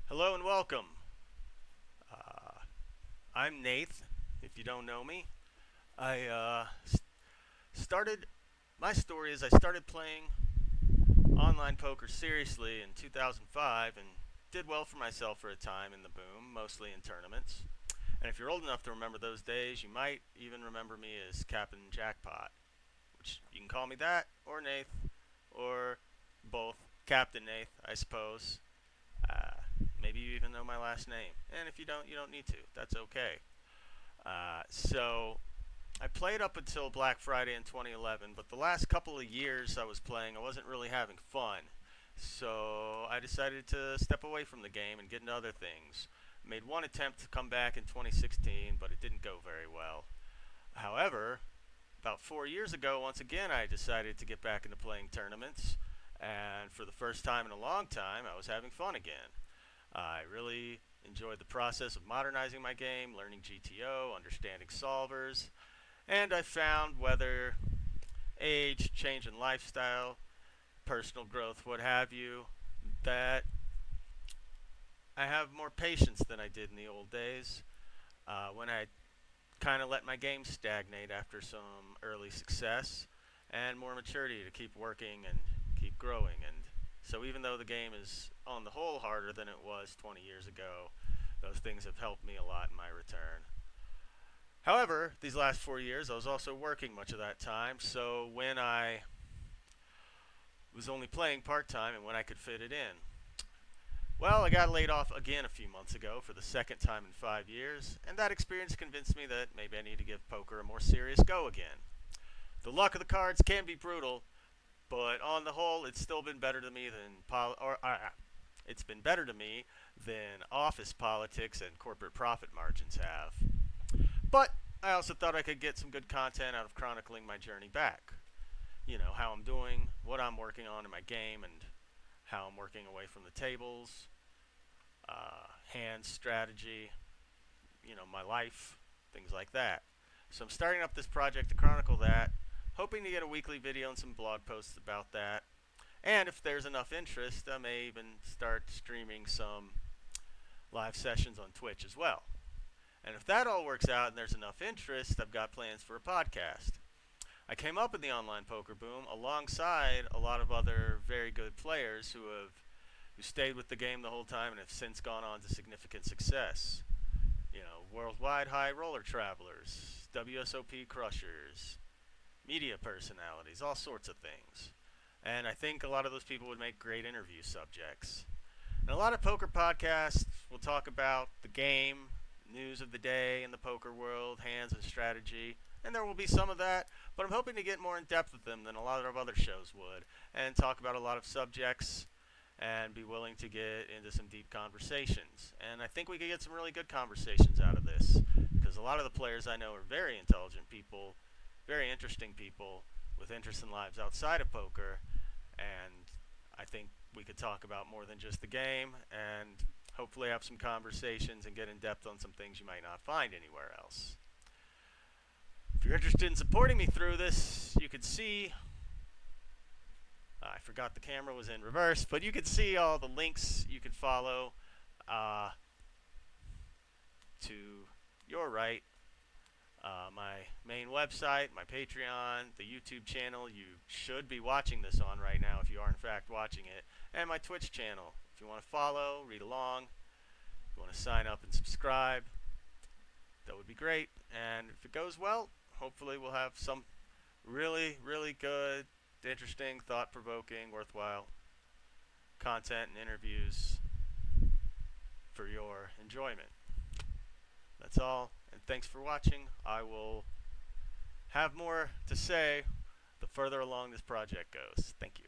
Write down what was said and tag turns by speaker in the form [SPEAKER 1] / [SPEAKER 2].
[SPEAKER 1] Hello and welcome. Uh, I'm Nath. If you don't know me, I started. My story is I started playing online poker seriously in 2005 and did well for myself for a time in the boom, mostly in tournaments. And if you're old enough to remember those days, you might even remember me as Captain Jackpot, which you can call me that or Nath or both. Captain Nath, I suppose. Uh, Maybe you even know my last name. And if you don't, you don't need to. That's okay. So I played up until Black Friday in 2011, but the last couple of years I was playing, I wasn't really having fun. So I decided to step away from the game and get into other things. Made one attempt to come back in 2016, but it didn't go very well. However, about 4 years ago, once again, I decided to get back into playing tournaments. And for the first time in a long time, I was having fun again. I really enjoyed the process of modernizing my game, learning GTO, understanding solvers, and I found whether age, change in lifestyle, personal growth, what have you, that I have more patience than I did in the old days when I kind of let my game stagnate after some early success, and more maturity to keep working and keep growing. And so, even though the game is on the whole harder than it was 20 years ago, those things have helped me a lot in my return. However, these last 4 years, I was also working much of that time, so when I was only playing part time and when I could fit it in. Well, I got laid off again a few months ago for the second time in 5 years, and that experience convinced me that maybe I need to give poker a more serious go again. The luck of the cards can be brutal, but on the whole, it's still been better to me than it's been better to me than office politics and corporate profit margins have. But I also thought I could get some good content out of chronicling my journey back. You know, how I'm doing, what I'm working on in my game, and how I'm working away from the tables, hand strategy, my life, things like that. So I'm starting up this project to chronicle that, hoping to get a weekly video and some blog posts about that. And if there's enough interest, I may even start streaming some live sessions on Twitch as well. And if that all works out and there's enough interest, I've got plans for a podcast. I came up in the online poker boom alongside a lot of other very good players who stayed with the game the whole time and have since gone on to significant success. Worldwide high roller travelers, WSOP crushers, media personalities, all sorts of things. And I think a lot of those people would make great interview subjects. And a lot of poker podcasts will talk about the game, news of the day in the poker world, hands and strategy, and there will be some of that, but I'm hoping to get more in depth with them than a lot of other shows would, and talk about a lot of subjects and be willing to get into some deep conversations. And I think we could get some really good conversations out of this, because a lot of the players I know are very intelligent people, very interesting people with interests in lives outside of poker, and I think we could talk about more than just the game and hopefully have some conversations and get in depth on some things you might not find anywhere else. If you're interested in supporting me through this, you could see, I forgot the camera was in reverse, but you could see all the links you could follow to your right. My main website, my Patreon, the YouTube channel you should be watching this on right now if you are in fact watching it, and my Twitch channel. If you want to follow, read along, if you want to sign up and subscribe, that would be great. And if it goes well, hopefully we'll have some really, really good, interesting, thought-provoking, worthwhile content and interviews for your enjoyment. That's all, and thanks for watching. I will have more to say the further along this project goes. Thank you.